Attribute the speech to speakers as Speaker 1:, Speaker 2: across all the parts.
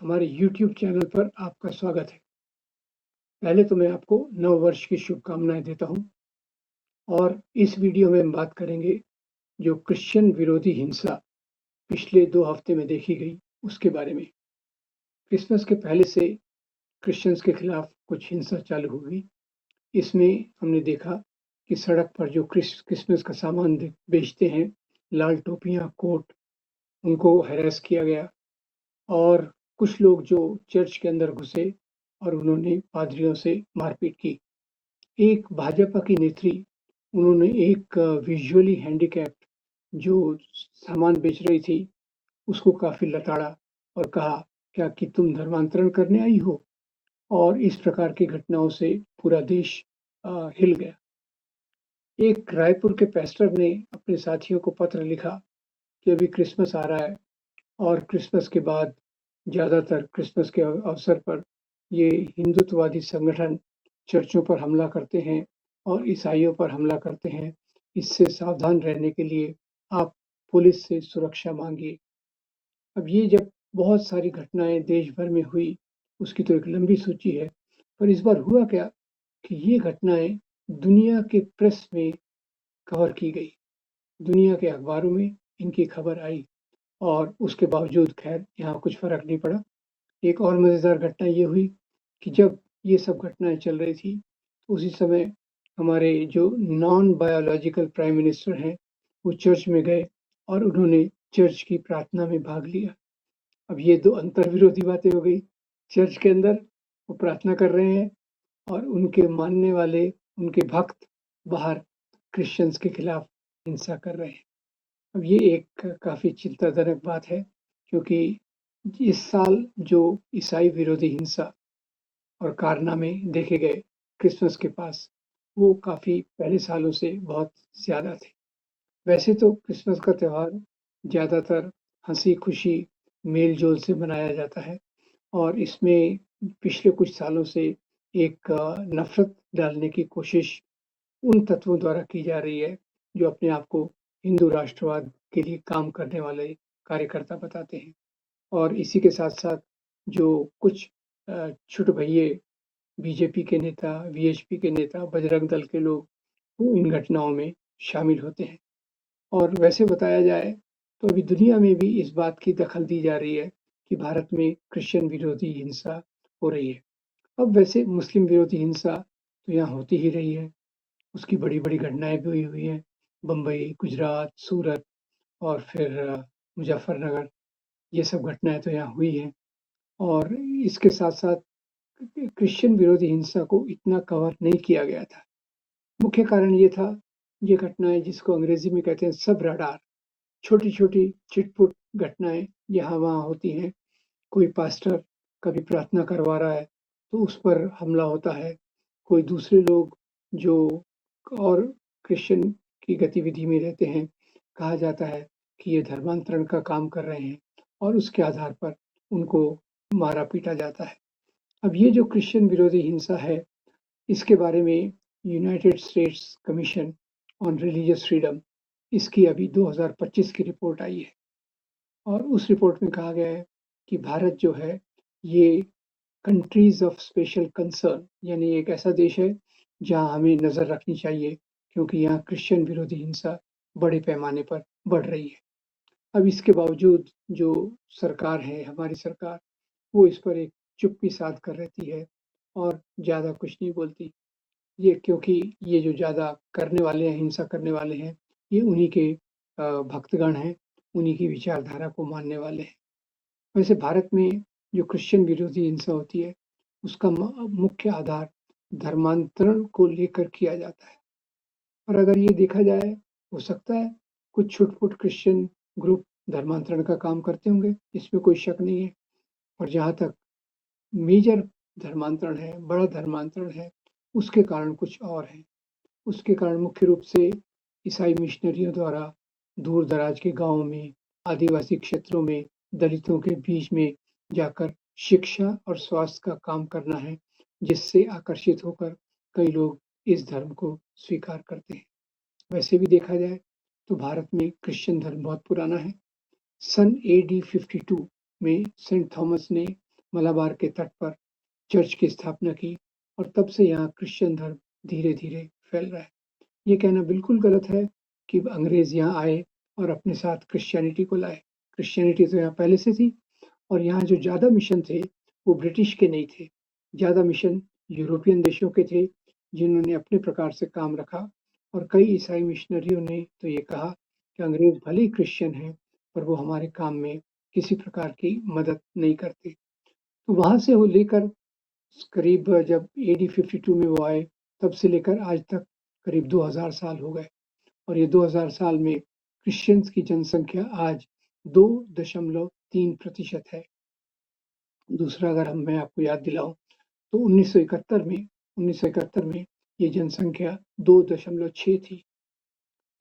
Speaker 1: हमारे YouTube channel पर आपका स्वागत है। पहले तो मैं आपको नव वर्ष की शुभकामनाएँ देता हूँ और इस वीडियो में हम बात करेंगे जो क्रिश्चियन विरोधी हिंसा पिछले 2 हफ्ते में देखी गई, उसके बारे में। क्रिसमस के पहले से क्रिश्चियंस के खिलाफ कुछ हिंसा चालू हो गई। इसमें हमने देखा कि सड़क पर जो क्रिसमस का सामान बेचते हैं, लाल टोपियाँ, कोट, उनको हैरेस किया गया और कुछ लोग जो चर्च के अंदर घुसे और उन्होंने पादरियों से मारपीट की। एक भाजपा की नेत्री, उन्होंने एक विजुअली हैंडीकैप्ड जो सामान बेच रही थी, उसको काफ़ी लताड़ा और कहा, "क्या कि तुम धर्मांतरण करने आई हो?" और इस प्रकार की घटनाओं से पूरा देश हिल गया। एक रायपुर के पास्टर ने अपने साथियों को पत्र लिखा कि अभी क्रिसमस आ रहा है और क्रिसमस के बाद ज़्यादातर क्रिसमस के अवसर पर ये हिंदुत्ववादी संगठन चर्चों पर हमला करते हैं और ईसाइयों पर हमला करते हैं। इससे सावधान रहने के लिए आप पुलिस से सुरक्षा माँगिए। अब ये जब बहुत सारी घटनाएँ देश भर में हुई, उसकी तो एक लंबी सूची है, पर इस बार हुआ क्या कि ये घटनाएँ दुनिया के प्रेस में कवर की गई। दुनिया के अखबारों में इनकी खबर आई और उसके बावजूद खैर यहाँ कुछ फ़र्क नहीं पड़ा। एक और मज़ेदार घटना ये हुई कि जब ये सब घटनाएँ चल रही थी, उसी समय हमारे जो नॉन बायोलॉजिकल प्राइम मिनिस्टर हैं, वो चर्च में गए और उन्होंने चर्च की प्रार्थना में भाग लिया। अब ये 2 अंतर्विरोधी बातें हो गई। चर्च के अंदर वो प्रार्थना कर रहे हैं और उनके मानने वाले, उनके भक्त बाहर क्रिश्चियंस के खिलाफ हिंसा कर रहे हैं। अब ये एक काफ़ी चिंताजनक बात है क्योंकि इस साल जो ईसाई विरोधी हिंसा और कारनामे देखे गए क्रिसमस के पास, वो काफ़ी पहले सालों से बहुत ज़्यादा थे। वैसे तो क्रिसमस का त्योहार ज़्यादातर हँसी-खुशी, मेल-जोल से मनाया जाता है और इसमें पिछले कुछ सालों से एक नफ़रत डालने की कोशिश उन तत्वों द्वारा की जा रही है, जो अपने आप को हिंदू राष्ट्रवाद के लिए काम करने वाले कार्यकर्ता बताते हैं। और इसी के साथ-साथ जो कुछ छुट-भइये बीजेपी के नेता, वीएचपी के नेता, बजरंग दल के लोग, वो इन घटनाओं में शामिल होते हैं। और वैसे बताया जाए, तो अभी दुनिया में भी इस बात की दखल दी जा रही है कि भारत में क्रिश्चियन विरोधी हिंसा हो रही है। अब वैसे मुस्लिम विरोधी हिंसा तो यहाँ होती ही रही है। उसकी बड़ी-बड़ी घटनाएँ भी हुई हुई हैं। बम्बई, गुजरात, सूरत और फिर मुज़फ्फरनगर, ये सब घटनाएँ तो यहाँ हुई हैं और इसके साथ-साथ क्रिश्चियन विरोधी हिंसा को इतना कवर नहीं किया गया था। मुख्य कारण ये था, ये घटनाएँ जिसको अंग्रेज़ी में कहते हैं सब रडार, छोटी-छोटी, छिट-पुट घटनाएँ यहाँ-वहाँ होती हैं। कोई पास्टर कभी प्रार्थना करवा रहा है, तो उस पर हमला होता है। कोई दूसरे लोग जो और क्रिश्चियन की गतिविधि में रहते हैं, कहा जाता है कि ये धर्मांतरण का काम कर रहे हैं और उसके आधार पर उनको मारा-पीटा जाता है। अब ये जो क्रिश्चियन विरोधी हिंसा है, इसके बारे में United states commission on religious freedom, इसकी अभी 2025 की रिपोर्ट आई है और उस रिपोर्ट में कहा गया है कि भारत जो है, ये कंट्रीज़ ऑफ स्पेशल कंसर्न यानी एक ऐसा देश है, जहाँ हमें नज़र रखनी चाहिए क्योंकि यहाँ क्रिश्चियन विरोधी हिंसा बड़े पैमाने पर बढ़ रही है। अब इसके बावजूद जो सरकार है, हमारी सरकार, वो इस पर एक चुप्पी साध कर रहती है और ज़्यादा कुछ नहीं बोलती। ये क्योंकि ये जो ज़्यादा करने वाले हैं, हिंसा करने वाले हैं, ये उन्हीं के भक्तगण हैं, उन्हीं की विचारधारा को मानने वाले हैं। वैसे भारत में जो क्रिश्चियन विरोधी हिंसा होती है, उसका मुख्य आधार धर्मांतरण को लेकर किया जाता है। और अगर ये देखा जाए, हो सकता है कुछ छुट-पुट क्रिश्चियन ग्रुप धर्मांतरण का काम करते होंगे, इसमें कोई शक नहीं है। और जहाँ तक मेजर धर्मांतरण है, बड़ा धर्मांतरण है, उसके कारण कुछ और हैं। उसके कारण मुख्य रूप से ईसाई मिशनरियों द्वारा दूर-दराज के गाँवों में, आदिवासी क्षेत्रों में, दलितों के बीच में जाकर शिक्षा और स्वास्थ्य का काम करना है, जिससे आकर्षित होकर कई लोग इस धर्म को स्वीकार करते हैं। वैसे भी देखा जाए तो भारत में क्रिश्चियन धर्म बहुत पुराना है। सन एडी 52 में सेंट थॉमस ने मलाबार के तट पर चर्च की स्थापना की और तब से यहाँ क्रिश्चियन धर्म धीरे-धीरे फैल रहा है। ये कहना बिल्कुल गलत है कि अंग्रेज यहाँ आए और अपने साथ क्रिश्चियनिटी को लाए। क्रिश्चियनिटी तो यहाँ पहले से थी और यहाँ जो ज़्यादा मिशन थे, वो ब्रिटिश के नहीं थे। ज़्यादा मिशन यूरोपियन देशों के थे, जिन्होंने अपने प्रकार से काम रखा और कई ईसाई मिशनरियों ने तो ये कहा कि अंग्रेज भले ही क्रिश्चियन हैं, पर वो हमारे काम में किसी प्रकार की मदद नहीं करते। तो वहाँ से वो लेकर करीब जब एडी 52 में वो आए, तब से लेकर आज तक करीब 2000 साल हो गए और ये 2000 साल में क्रिश्चियंस की जनसंख्या आज 2.3% है। दूसरा अगर मैं आपको याद दिलाऊं तो 1971 में ये जनसंख्या 2.6 थी।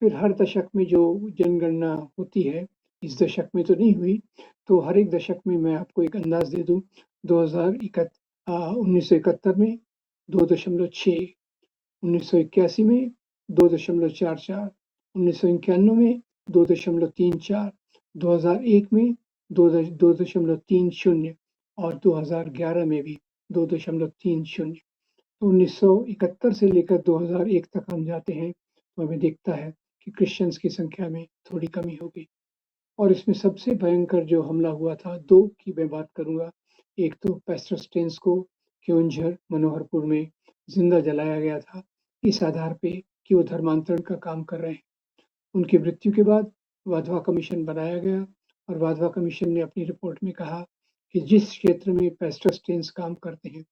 Speaker 1: फिर हर दशक में जो जनगणना होती है, इस दशक में तो नहीं हुई, तो हर एक दशक में मैं आपको एक अंदाज दे दूं, 1971 में 2.6, 1981 में 2.44, 1991 में 2.34, 2001 में 2.30 और 2011 में भी 2.30। तो 1971 से लेकर 2001 तक हम जाते हैं तो हमें दिखता है कि क्रिश्चियंस की संख्या में थोड़ी कमी हो गई और इसमें सबसे भयंकर जो हमला हुआ था, 2 की मैं बात करूँगा। एक तो पैस्टर स्टेन्स को क्योंझर, मनोहरपुर में जिंदा जलाया गया था, इस आधार पे कि वो धर्मांतरण का काम कर रहे हैं। उनकी मृत्यु के बाद वाधवा कमीशन बनाया गया और वाधवा कमीशन ने अपनी रिपोर्ट में कहा कि जिस क्षेत्र में पैस्टर स्टेन्स काम करते हैं,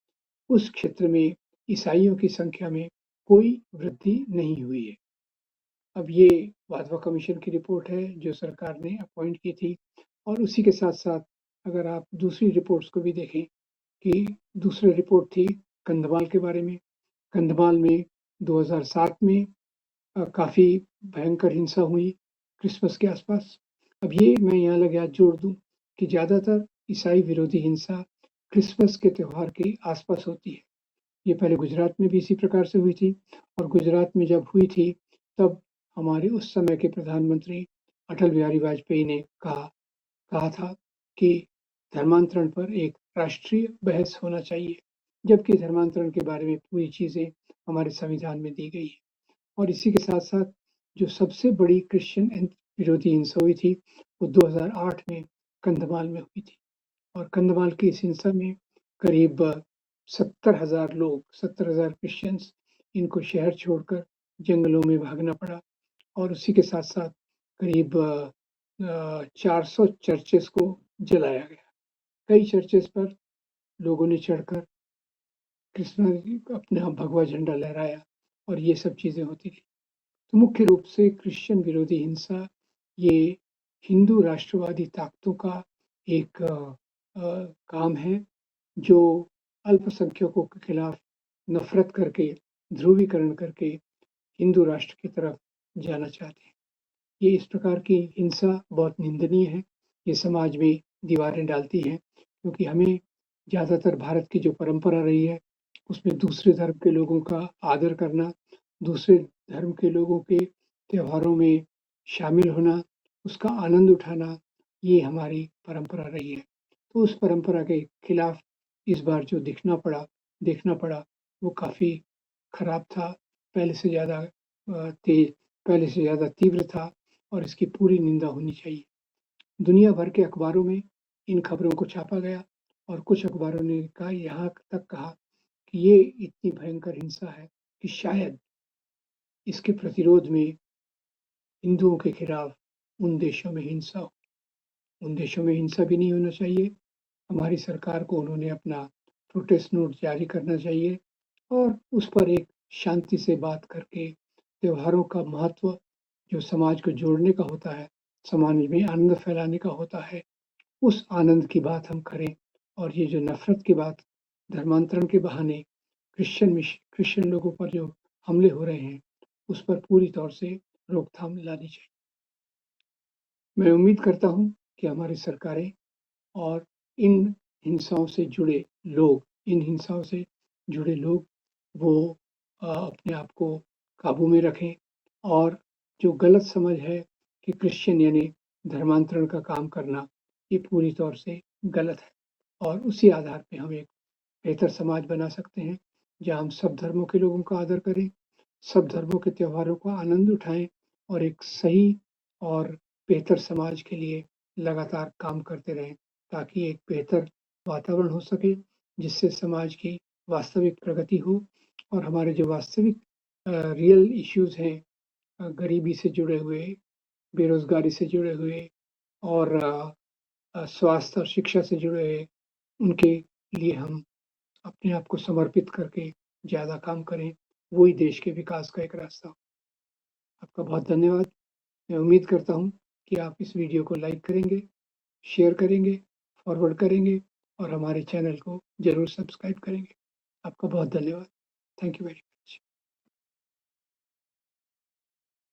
Speaker 1: उस क्षेत्र में ईसाइयों की संख्या में कोई वृद्धि नहीं हुई है। अब ये वाधवा कमीशन की रिपोर्ट है जो सरकार ने अपॉइंट की थी और उसी के साथ-साथ अगर आप दूसरी रिपोर्ट्स को भी देखें कि दूसरी रिपोर्ट थी कंधमाल के बारे में। कंधमाल में 2007 में काफ़ी भयंकर हिंसा हुई क्रिसमस के आसपास। अब ये मैं यहाँ लगे हाथ जोड़ दूँ कि ज़्यादातर ईसाई विरोधी हिंसा क्रिसमस के त्योहार के आसपास होती है। ये पहले गुजरात में भी इसी प्रकार से हुई थी और गुजरात में जब हुई थी तब हमारे उस समय के प्रधानमंत्री अटल बिहारी वाजपेयी ने कहा था कि धर्मांतरण पर एक राष्ट्रीय बहस होना चाहिए, जबकि धर्मांतरण के बारे में पूरी चीज़ें हमारे संविधान में दी गई है। और इसी के साथ-साथ जो सबसे बड़ी क्रिश्चियन विरोधी हिंसा हुई थी, वो 2008 में कंधमाल में हुई थी और कंधमाल की इस हिंसा में करीब 70,000 क्रिश्चियंस इनको शहर छोड़कर जंगलों में भागना पड़ा और उसी के साथ-साथ करीब 400 चर्चेस को जलाया गया। कई चर्चेस पर लोगों ने चढ़कर क्रिसमस अपना भगवा झंडा लहराया और ये सब चीज़ें होती थी। तो मुख्य रूप से क्रिश्चियन विरोधी हिंसा ये हिंदू राष्ट्रवादी ताकतों का एक काम है जो अल्पसंख्यकों के खिलाफ नफरत करके, ध्रुवीकरण करके हिंदू राष्ट्र की तरफ जाना चाहते हैं। ये इस प्रकार की हिंसा बहुत निंदनीय है। ये समाज में दीवारें डालती है क्योंकि हमें ज़्यादातर भारत की जो परंपरा रही है, उसमें दूसरे धर्म के लोगों का आदर करना, दूसरे धर्म के लोगों के त्योहारों में शामिल होना, उसका आनंद उठाना, ये हमारी परंपरा रही है। तो उस परंपरा के खिलाफ इस बार जो देखना पड़ा, वो काफ़ी खराब था। पहले से ज़्यादा पहले से ज़्यादा तीव्र था और इसकी पूरी निंदा होनी चाहिए। दुनिया भर के अखबारों में इन खबरों को छापा गया और कुछ अखबारों ने यहाँ तक कहा कि ये इतनी भयंकर हिंसा है कि शायद इसके प्रतिरोध में हिंदुओं के खिलाफ उन देशों में हिंसा हो। उन देशों में हिंसा भी नहीं होना चाहिए। हमारी सरकार को उन्होंने अपना प्रोटेस्ट नोट जारी करना चाहिए और उस पर एक शांति से बात करके त्योहारों का महत्व जो समाज को जोड़ने का होता है, समाज में आनंद फैलाने का होता है, उस आनंद की बात हम करें और ये जो नफ़रत की बात धर्मांतरण के बहाने क्रिश्चियन लोगों पर जो हमले हो रहे हैं, उस पर पूरी तौर से रोकथाम लानी चाहिए। मैं उम्मीद करता हूँ कि हमारी सरकारें और इन हिंसाओं से जुड़े लोग वो अपने आप को काबू में रखें और जो गलत समझ है कि क्रिश्चियन यानी धर्मांतरण का काम करना, ये पूरी तौर से गलत है और उसी आधार पे हम एक बेहतर समाज बना सकते हैं, जहाँ हम सब धर्मों के लोगों का आदर करें, सब धर्मों के त्योहारों का आनंद उठाएँ और एक सही और बेहतर समाज के लिए लगातार काम करते रहें, ताकि एक बेहतर वातावरण हो सके, जिससे समाज की वास्तविक प्रगति हो और हमारे जो वास्तविक रियल इश्यूज़ हैं, गरीबी से जुड़े हुए, बेरोज़गारी से जुड़े हुए और स्वास्थ्य और शिक्षा से जुड़े हुए, उनके लिए हम अपने आप को समर्पित करके ज़्यादा काम करें, वो ही देश के विकास का एक रास्ता हो। आपका बहुत धन्यवाद। मैं उम्मीद करता हूँ कि आप इस वीडियो को लाइक करेंगे, शेयर करेंगे, फॉरवर्ड करेंगे और हमारे चैनल को ज़रूर सब्सक्राइब करेंगे। आपका बहुत धन्यवाद। Thank you very much.